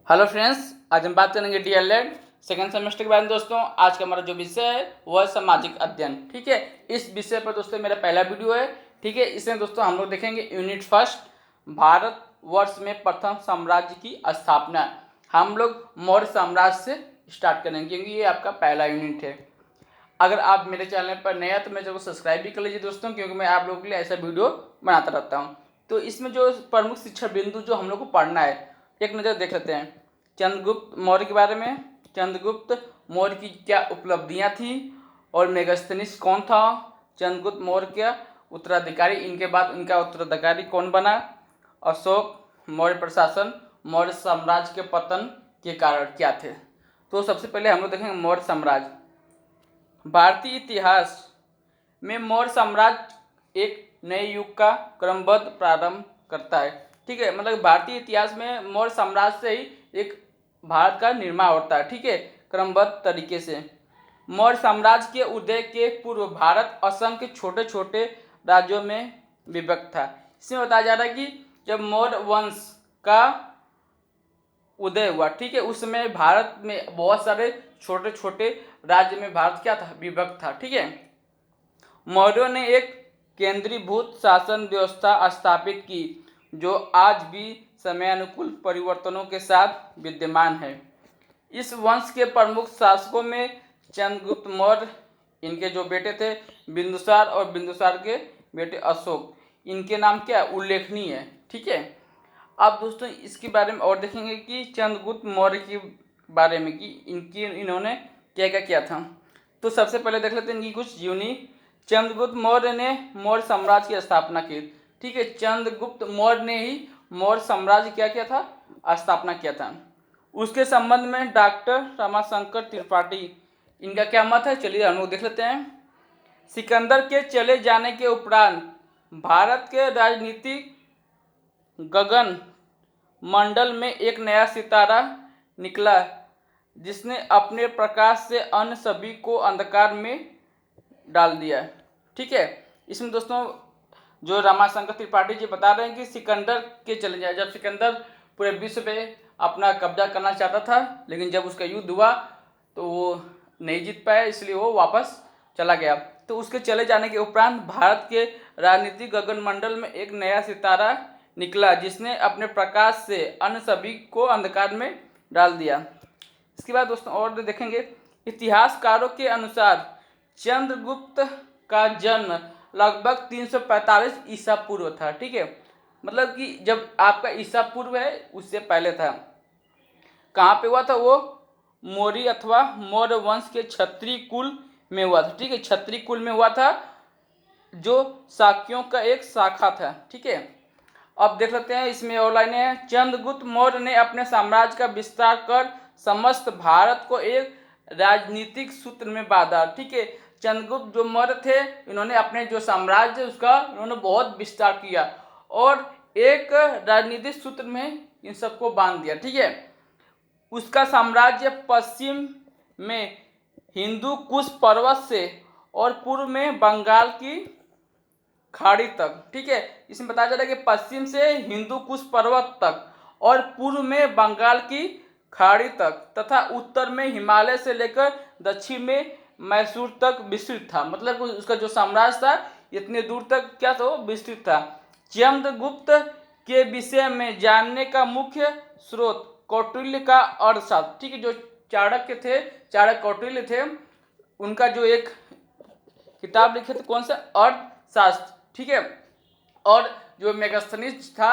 Hello friends, आज हम बात करेंगे डीएलएड सेकेंड सेमेस्टर के बारे में। दोस्तों, आज का हमारा जो विषय है वह है सामाजिक अध्ययन। ठीक है, इस विषय पर दोस्तों मेरा पहला वीडियो है। ठीक है, इसमें दोस्तों हम लोग देखेंगे यूनिट फर्स्ट, भारत वर्ष में प्रथम साम्राज्य की स्थापना। हम लोग मौर्य साम्राज्य से स्टार्ट करेंगे क्योंकि ये आपका पहला यूनिट है। अगर आप मेरे चैनल पर नया तो मेरे को सब्सक्राइब भी कर लीजिए दोस्तों, क्योंकि मैं आप लोगों के लिए ऐसा वीडियो बनाता रहता हूँ। तो इसमें जो प्रमुख शिक्षा बिंदु जो हम लोग को पढ़ना है, एक नज़र देख लेते हैं चंद्रगुप्त मौर्य के बारे में। चंद्रगुप्त मौर्य की क्या उपलब्धियां थी और मेगास्थनीज कौन था, चंद्रगुप्त मौर्य का उत्तराधिकारी, इनके बाद इनका उत्तराधिकारी कौन बना, अशोक मौर्य प्रशासन, मौर्य साम्राज्य के पतन के कारण क्या थे। तो सबसे पहले हम लोग देखेंगे मौर्य साम्राज्य। भारतीय इतिहास में मौर्य साम्राज्य एक नए युग का क्रमबद्ध प्रारंभ करता है। ठीक है, मतलब भारतीय इतिहास में मौर्य साम्राज्य से ही एक भारत का निर्माण होता है। ठीक है, क्रमबद्ध तरीके से। मौर्य साम्राज्य के उदय के पूर्व भारत असंख्य छोटे छोटे राज्यों में विभक्त था। इसमें बताया जा रहा है कि जब मौर्य वंश का उदय हुआ, ठीक है, उस समय भारत में बहुत सारे छोटे छोटे राज्य में भारत क्या था, विभक्त था। ठीक है, मौर्यों ने एक केंद्रीभूत शासन व्यवस्था स्थापित की जो आज भी समयानुकूल परिवर्तनों के साथ विद्यमान है। इस वंश के प्रमुख शासकों में चंद्रगुप्त मौर्य, इनके जो बेटे थे बिंदुसार और बिंदुसार के बेटे अशोक, इनके नाम क्या उल्लेखनीय है। ठीक है, अब दोस्तों इसके बारे में और देखेंगे कि चंद्रगुप्त मौर्य के बारे में कि इन्होंने क्या क्या किया था। तो सबसे पहले देख लेते हैं इनकी कुछ जीवनी। चंद्रगुप्त मौर्य ने मौर्य साम्राज्य की स्थापना की। ठीक है, चंद्रगुप्त मौर्य ने ही मौर्य साम्राज्य क्या किया था, स्थापना किया था। उसके संबंध में डॉक्टर रमाशंकर त्रिपाठी, इनका क्या मत है, चलिए हम लोग देख लेते हैं। सिकंदर के चले जाने के उपरांत भारत के राजनीतिक गगन मंडल में एक नया सितारा निकला जिसने अपने प्रकाश से अन्य सभी को अंधकार में डाल दिया। ठीक है, इसमें दोस्तों जो रमाशंकर त्रिपाठी जी बता रहे हैं कि सिकंदर के चले जाए, जब सिकंदर पूरे विश्व पे अपना कब्जा करना चाहता था, लेकिन जब उसका युद्ध हुआ तो वो नहीं जीत पाया, इसलिए वो वापस चला गया। तो उसके चले जाने के उपरांत भारत के राजनीतिक गगनमंडल में एक नया सितारा निकला जिसने अपने प्रकाश से अन्य सभी को अंधकार में डाल दिया। इसके बाद दोस्तों और देखेंगे, इतिहासकारों के अनुसार चंद्रगुप्त का जन्म लगभग 345 ईसा पूर्व था। ठीक है, मतलब कि जब आपका ईसा पूर्व है उससे पहले था। कहाँ पे हुआ था वो, मौर्य अथवा मौर्य वंश के क्षत्रिय कुल में हुआ था। ठीक है, क्षत्रिय कुल में हुआ था जो शाक्यों का एक शाखा था। ठीक है, अब देख लेते हैं इसमें और लाइनें हैं। चंद्रगुप्त मौर्य ने अपने साम्राज्य का विस्तार कर समस्त भारत को एक राजनीतिक सूत्र में बांधा। ठीक है, चंद्रगुप्त जो मौर्य थे, इन्होंने अपने जो साम्राज्य उसका इन्होंने बहुत विस्तार किया और एक राजनीतिक सूत्र में इन सबको बांध दिया। ठीक है, उसका साम्राज्य पश्चिम में हिंदू कुश पर्वत से और पूर्व में बंगाल की खाड़ी तक। ठीक है, इसमें बताया जा रहा है कि पश्चिम से हिंदू कुश पर्वत तक और पूर्व में बंगाल की खाड़ी तक तथा उत्तर में हिमालय से लेकर दक्षिण में मैसूर तक विस्तृत था। मतलब उसका जो साम्राज्य था इतने दूर तक क्या था, वो विस्तृत था। चंद्रगुप्त के विषय में जानने का मुख्य स्रोत कौटिल्य का अर्थशास्त्र। ठीक है, जो चाणक्य थे, चाणक्य कौटिल्य थे, उनका जो एक किताब लिखे थे, कौन सा, अर्थशास्त्र। ठीक है, और जो मेगास्थनीज था,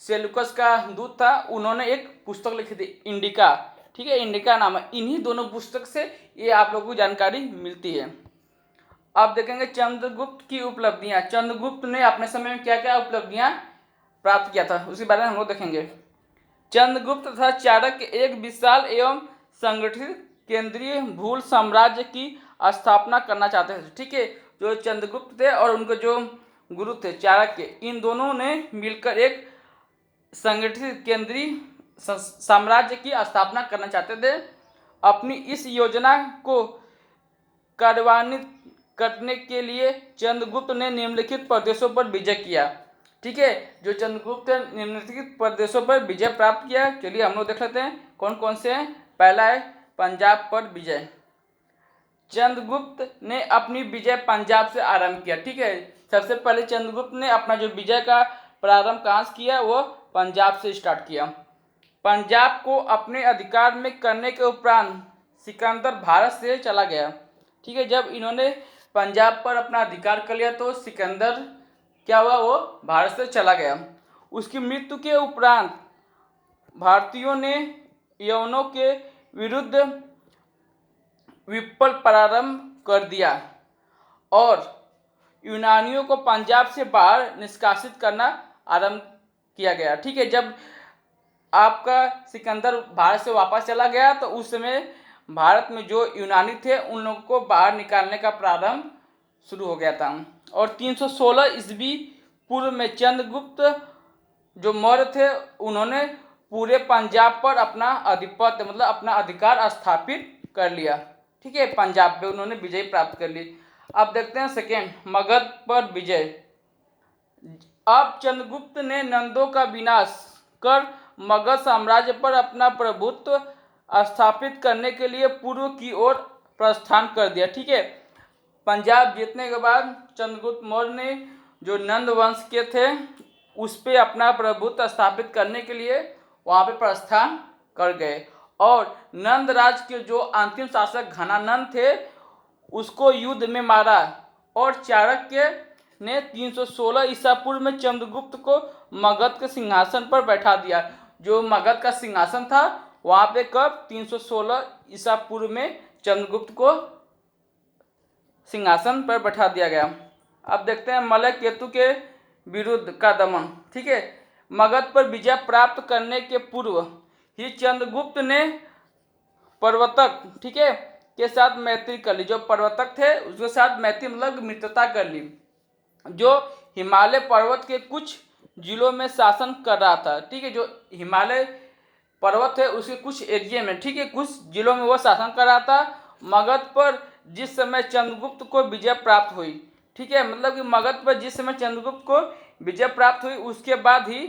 सेल्यूकस का दूत था, उन्होंने एक पुस्तक लिखी थी इंडिका। ठीक है, इंडिका नाम है। इन्हीं दोनों पुस्तक से ये आप लोगों को जानकारी मिलती है। अब देखेंगे चंद्रगुप्त की उपलब्धियां। चंद्रगुप्त ने अपने समय में क्या क्या उपलब्धियां प्राप्त किया था उसके बारे में हम लोग देखेंगे। चंद्रगुप्त तथा चाणक्य एक विशाल एवं संगठित केंद्रीय भूल साम्राज्य की स्थापना करना चाहते थे। ठीक है, जो चंद्रगुप्त थे और उनके जो गुरु थे चाणक्य, इन दोनों ने मिलकर एक संगठित केंद्रीय साम्राज्य की स्थापना करना चाहते थे। अपनी इस योजना को कार्यान्वित करने के लिए चंद्रगुप्त ने निम्नलिखित प्रदेशों पर विजय किया। ठीक है। जो चंद्रगुप्त ने निम्नलिखित प्रदेशों पर विजय प्राप्त किया, चलिए हम लोग देख लेते हैं कौन कौन से हैं। पहला है पंजाब पर विजय। चंद्रगुप्त ने अपनी विजय पंजाब से आरंभ किया, ठीक है। सबसे पहले चंद्रगुप्त ने अपना जो विजय का प्रारंभ कहाँ से किया, वो पंजाब से स्टार्ट किया। पंजाब को अपने अधिकार में करने के उपरांत सिकंदर भारत से चला गया, ठीक है। जब इन्होंने पंजाब पर अपना अधिकार कर लिया तो सिकंदर क्या हुआ, वो भारत से चला गया। उसकी मृत्यु के उपरांत भारतीयों ने यवनों के विरुद्ध विप्लव प्रारंभ कर दिया और यूनानियों को पंजाब से बाहर निष्कासित करना आरंभ किया गया, ठीक है। जब आपका सिकंदर भारत से वापस चला गया तो उस समय भारत में जो यूनानी थे उन लोगों को बाहर निकालने का प्रारंभ शुरू हो गया था। और 316 ईस्वी पूर्व में चंद्रगुप्त जो मौर्य थे उन्होंने पूरे पंजाब पर अपना आधिपत्य मतलब अपना अधिकार स्थापित कर लिया, ठीक है। पंजाब पे उन्होंने विजय प्राप्त कर ली। अब देखते हैं सेकेंड, मगध पर विजय। अब चंद्रगुप्त ने नंदों का विनाश कर मगध साम्राज्य पर अपना प्रभुत्व स्थापित करने के लिए पूर्व की ओर प्रस्थान कर दिया, ठीक है। पंजाब जीतने के बाद चंद्रगुप्त मौर्य ने जो नंद वंश के थे उस पे अपना प्रभुत्व स्थापित करने के लिए वहाँ पे प्रस्थान कर गए और नंद राज के जो अंतिम शासक घनानंद थे उसको युद्ध में मारा और चाणक्य ने 316 ईसा पूर्व में चंद्रगुप्त को मगध के सिंहासन पर बैठा दिया। जो मगध का सिंहासन था वहाँ पे कब 316 ईसा पूर्व में चंद्रगुप्त को सिंहासन पर बैठा दिया गया। अब देखते हैं मलय केतु के विरुद्ध का दमन, ठीक है। मगध पर विजय प्राप्त करने के पूर्व ही चंद्रगुप्त ने प्रवर्तक, ठीक है, के साथ मैत्री कर ली। जो प्रवर्तक थे उसके साथ मैत्री मतलब मित्रता कर ली, जो हिमालय पर्वत के कुछ जिलों में शासन कर रहा था, ठीक है। जो हिमालय पर्वत है उसके कुछ एरिया में, ठीक है, कुछ जिलों में वो शासन कर रहा था। मगध पर जिस समय चंद्रगुप्त को विजय प्राप्त हुई, ठीक है, मतलब कि मगध पर जिस समय चंद्रगुप्त को विजय प्राप्त हुई उसके बाद ही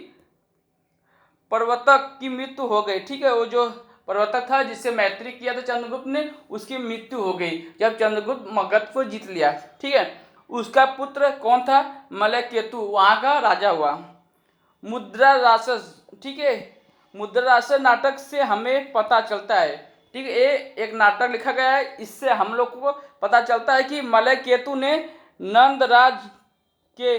प्रवर्तक की मृत्यु हो गई, ठीक है। वो जो प्रवर्तक था जिससे मैत्री किया था चंद्रगुप्त ने उसकी मृत्यु हो गई जब चंद्रगुप्त मगध को जीत लिया, ठीक है। उसका पुत्र कौन था, मलय केतु वहाँ का राजा हुआ। मुद्रा राक्षस, ठीक है, मुद्रा राक्षस नाटक से हमें पता चलता है, ठीक है। ये एक नाटक लिखा गया है, इससे हम लोग को पता चलता है कि मलय केतु ने नंदराज के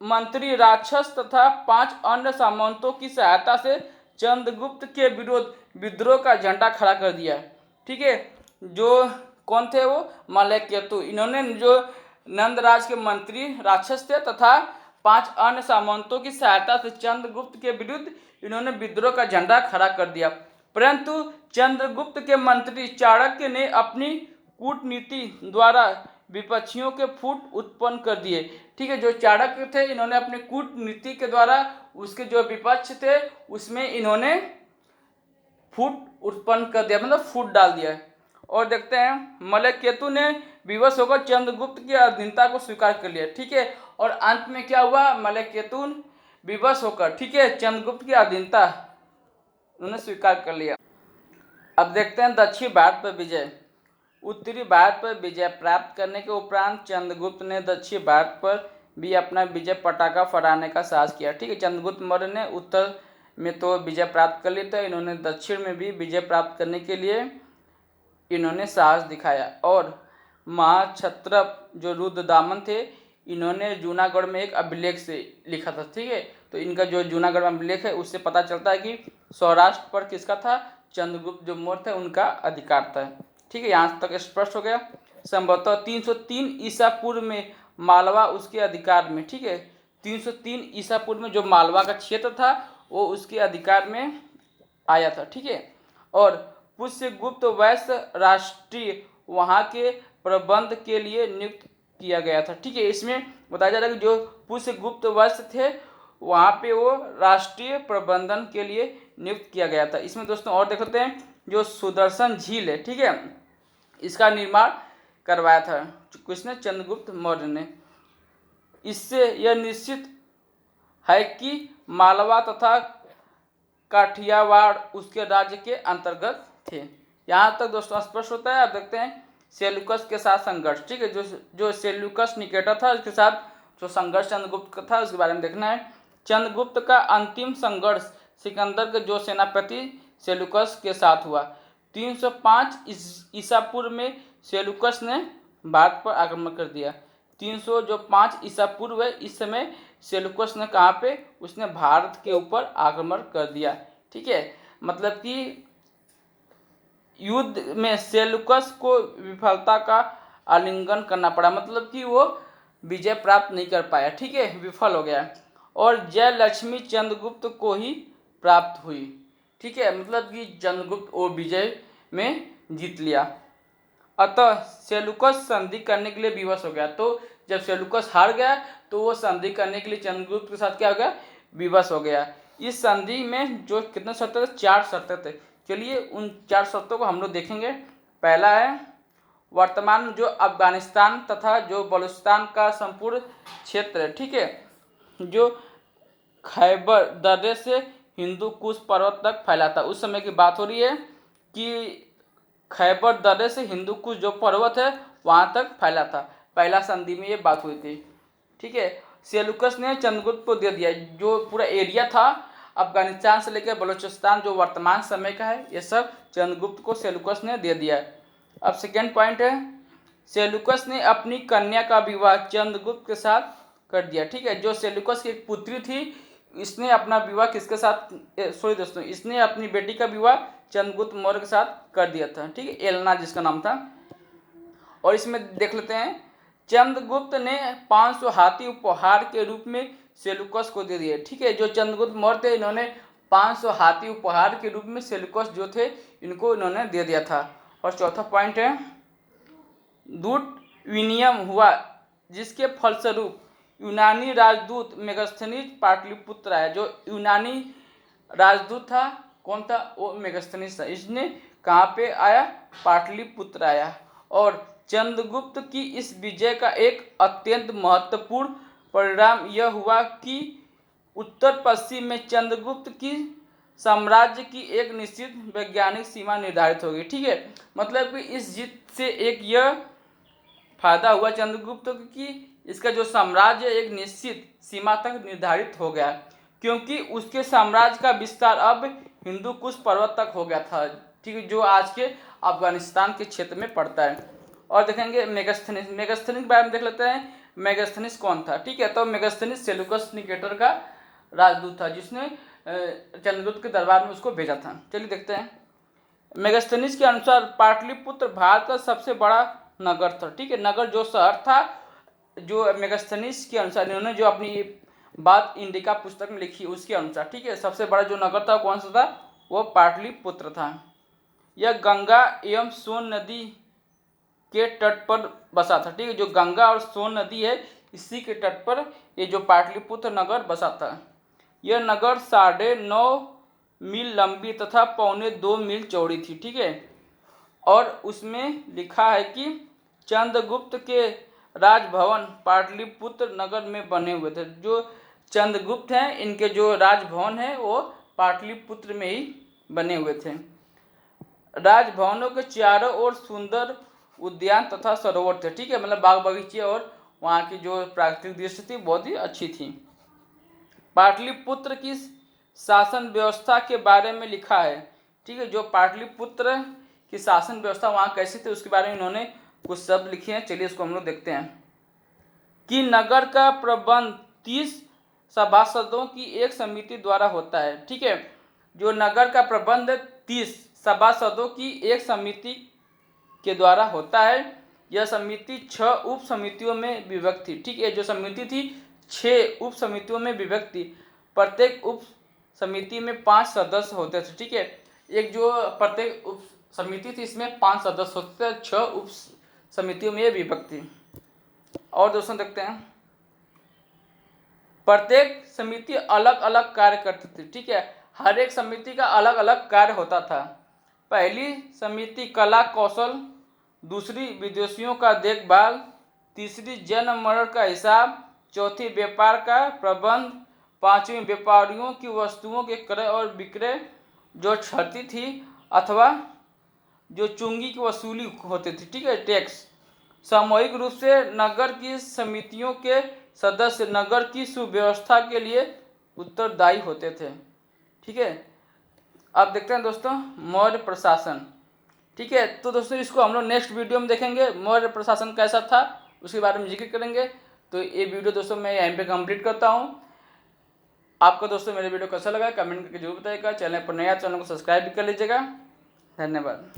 मंत्री राक्षस तथा 5 अन्य सामंतों की सहायता से चंद्रगुप्त के विरुद्ध विद्रोह का झंडा खड़ा कर दिया, ठीक है। जो कौन थे, वो मलय केतु। इन्होंने जो नंदराज के मंत्री राक्षस थे तथा 5 अन्य सामंतों की सहायता से चंद्रगुप्त के विरुद्ध इन्होंने विद्रोह का झंडा खड़ा कर दिया। परंतु चंद्रगुप्त के मंत्री चाणक्य ने अपनी कूटनीति द्वारा विपक्षियों के फूट उत्पन्न कर दिए, ठीक है। जो चाणक्य थे इन्होंने अपनी कूटनीति के द्वारा उसके जो विपक्ष थे उसमें इन्होंने फूट उत्पन्न कर दिया, मतलब फूट डाल दिया। और देखते हैं मलय केतु ने विवश होकर चंद्रगुप्त की अधीनता को स्वीकार कर लिया, ठीक है। और अंत में क्या हुआ, मलय केतु विवश होकर, ठीक है, चंद्रगुप्त की अधीनता उन्होंने स्वीकार कर लिया। अब देखते हैं दक्षिण भारत पर विजय। उत्तरी भारत पर विजय प्राप्त करने के उपरांत चंद्रगुप्त ने दक्षिण भारत पर भी अपना विजय पटाखा फहराने का साहस किया, ठीक है। चंद्रगुप्त मौर्य ने उत्तर में तो विजय प्राप्त कर ली, तो इन्होंने दक्षिण में भी विजय प्राप्त करने के लिए इन्होंने साहस दिखाया। और महाक्षत्रप जो रुद्रदामन थे इन्होंने जूनागढ़ में एक अभिलेख से लिखा था, ठीक है। तो इनका जो जूनागढ़ में अभिलेख है उससे पता चलता है कि सौराष्ट्र पर किसका था, चंद्रगुप्त जो मौर्य थे उनका अधिकार था, ठीक है। यहाँ तक स्पष्ट हो गया। संभवतः 303 ईसा पूर्व में मालवा उसके अधिकार में, ठीक है। 303 ईसा पूर्व में जो मालवा का क्षेत्र था वो उसके अधिकार में आया था, ठीक है। और पुष्यगुप्त वैश्य राष्ट्रीय वहाँ के प्रबंध के लिए नियुक्त किया गया था, ठीक है। इसमें बताया जा रहा है कि जो पुष्यगुप्त वैश्य थे वहाँ पे वो राष्ट्रीय प्रबंधन के लिए नियुक्त किया गया था। इसमें दोस्तों और देखते हैं जो सुदर्शन झील है, ठीक है, इसका निर्माण करवाया था किसने, चंद्रगुप्त मौर्य ने। इससे यह निश्चित है कि मालवा तथा काठियावाड़ उसके राज्य के अंतर्गत थे। यहाँ तक दोस्तों स्पष्ट होता है। अब देखते हैं सेल्यूकस के साथ संघर्ष। ठीक है, जो सेल्यूकस निकेटर था उसके साथ जो संघर्ष चंद्रगुप्त का था उसके बारे में देखना है। चंद्रगुप्त का अंतिम संघर्ष सिकंदर के जो सेनापति सेल्यूकस के साथ हुआ। 305 ईसा पूर्व में सेल्यूकस ने भारत पर आक्रमण कर दिया। 305 ईसा पूर्व है, इस समय सेल्यूकस ने कहाँ पे, उसने भारत के ऊपर आक्रमण कर दिया। ठीक है, मतलब कि युद्ध में सेल्यूकस को विफलता का आलिंगन करना पड़ा, मतलब कि वो विजय प्राप्त नहीं कर पाया। ठीक है, विफल हो गया और जय लक्ष्मी चंद्रगुप्त को ही प्राप्त हुई। ठीक है, मतलब कि चंद्रगुप्त और विजय में जीत लिया। अतः सेल्यूकस संधि करने के लिए विवश हो गया। तो जब सेल्यूकस हार गया तो वो संधि करने के लिए चंद्रगुप्त के साथ क्या हो गया, विवश हो गया। इस संधि में जो कितने शर्तें थे, 4 शर्तें थे। चलिए उन 4 शर्तों को हम लोग देखेंगे। पहला है वर्तमान जो अफगानिस्तान तथा जो बलूचिस्तान का संपूर्ण क्षेत्र है, ठीक है, जो खैबर दर्रे से हिंदू कुश पर्वत तक फैला था। उस समय की बात हो रही है कि खैबर दर्रे से हिंदू कुश जो पर्वत है वहाँ तक फैला था। पहला संधि में ये बात हुई थी। ठीक है, सेल्यूकस ने चंद्रगुप्त को दे दिया जो पूरा एरिया था अफगानिस्तान से लेकर बलूचिस्तान जो वर्तमान समय का है, ये सब चंद्रगुप्त को सेल्यूकस ने दे दिया। अब सेकेंड पॉइंट है, सेल्यूकस ने अपनी कन्या का विवाह चंद्रगुप्त के साथ कर दिया। ठीक है, जो सेल्यूकस की एक पुत्री थी, इसने अपना विवाह किसके साथ, सॉरी दोस्तों, इसने अपनी बेटी का विवाह चंद्रगुप्त मौर्य के साथ कर दिया था। ठीक है, एलना जिसका नाम था। और इसमें देख लेते हैं, चंद्रगुप्त ने 500 हाथी उपहार के रूप में सेल्यूकस को दे दिए। ठीक है, जो चंद्रगुप्त मौर्य थे इन्होंने 500 हाथी उपहार के रूप में सेल्यूकस जो थे इनको इन्होंने दे दिया था। और चौथा पॉइंट है, दूत विनिमय हुआ जिसके फलस्वरूप यूनानी राजदूत मेगास्थनीज पाटलिपुत्र आया। जो यूनानी राजदूत था कौन था, वो मेगास्थनीज था। इसने कहाँ पे आया, पाटलिपुत्र आया। और चंद्रगुप्त की इस विजय का एक अत्यंत महत्वपूर्ण परिणाम यह हुआ कि उत्तर पश्चिम में चंद्रगुप्त की साम्राज्य की एक निश्चित वैज्ञानिक सीमा निर्धारित हो गई। ठीक है, मतलब कि इस जीत से एक यह फायदा हुआ चंद्रगुप्त की इसका जो साम्राज्य एक निश्चित सीमा तक निर्धारित हो गया, क्योंकि उसके साम्राज्य का विस्तार अब हिंदू कुश पर्वत तक हो गया था। ठीक है, जो आज के अफगानिस्तान के क्षेत्र में पड़ता है। और देखेंगे मेगास्थनीज के बारे में देख लेते हैं। मेगास्थनीज कौन था। ठीक है, तो मेगास्थनीज सेल्यूकस निकेटर का राजदूत था जिसने चंद्रगुप्त के दरबार में उसको भेजा था। चलिए देखते हैं। मेगास्थनीज के अनुसार पाटलिपुत्र भारत का सबसे बड़ा नगर था। ठीक है, नगर जो शहर था, जो मेगास्थनीज के अनुसार इन्होंने जो अपनी बात इंडिका पुस्तक में लिखी उसके अनुसार, ठीक है, सबसे बड़ा जो नगर था कौन सा था, वो पाटलिपुत्र था। यह गंगा एवं सोन नदी के तट पर बसा था। ठीक है, जो गंगा और सोन नदी है इसी के तट पर ये जो पाटलिपुत्र नगर बसा था। यह नगर 9.5 मील लंबी तथा 1.25 मील चौड़ी थी। ठीक है, और उसमें लिखा है कि चंद्रगुप्त के राजभवन पाटलिपुत्र नगर में बने हुए थे। जो चंद्रगुप्त हैं इनके जो राजभवन है वो पाटलिपुत्र में ही बने हुए थे। राजभवनों के चारों ओर सुंदर उद्यान तथा सरोवर थे। ठीक है, मतलब बाग बगीचे और वहाँ की जो प्राकृतिक दृश्य थी बहुत ही अच्छी थी। पाटलिपुत्र की शासन व्यवस्था के बारे में लिखा है। ठीक है, जो पाटलिपुत्र की शासन व्यवस्था वहाँ कैसी थी उसके बारे में इन्होंने कुछ शब्द लिखे हैं। चलिए इसको हम लोग देखते हैं कि नगर का प्रबंध 30 सभासदों की एक समिति द्वारा होता है। ठीक है, जो नगर का प्रबंध 30 सभासदों की एक समिति के द्वारा होता है। यह समिति 6 उप समितियों में विभक्त थी। ठीक है, जो समिति थी 6 उप समितियों में विभक्त थी। प्रत्येक उप समिति में 5 सदस्य होते थे। ठीक है, एक जो प्रत्येक उप समिति थी इसमें 5 सदस्य होते थे, 6 उप समितियों में विभक्त थी। और दोस्तों देखते हैं, प्रत्येक समिति अलग अलग कार्य करती थी। ठीक है, हर एक समिति का अलग अलग कार्य होता था। पहली समिति कला कौशल, दूसरी विदेशियों का देखभाल, तीसरी जन्म मरण का हिसाब, चौथी व्यापार का प्रबंध, पांचवी, व्यापारियों की वस्तुओं के क्रय और विक्रय जो क्षति थी अथवा जो चुंगी की वसूली होती थी, ठीक है, टैक्स। सामूहिक रूप से नगर की समितियों के सदस्य नगर की सुव्यवस्था के लिए उत्तरदायी होते थे, ठीक है। अब देखते हैं दोस्तों मौर्य प्रशासन, ठीक है। तो दोस्तों इसको हम लोग नेक्स्ट वीडियो में देखेंगे, मौर्य प्रशासन कैसा था उसके बारे में जिक्र करेंगे। तो ये वीडियो दोस्तों मैं यहीं पे कंप्लीट करता हूँ। आपको दोस्तों मेरे वीडियो कैसा लगा कमेंट करके जरूर बताइएगा। चैनल पर नया चैनल को सब्सक्राइब भी कर लीजिएगा। धन्यवाद।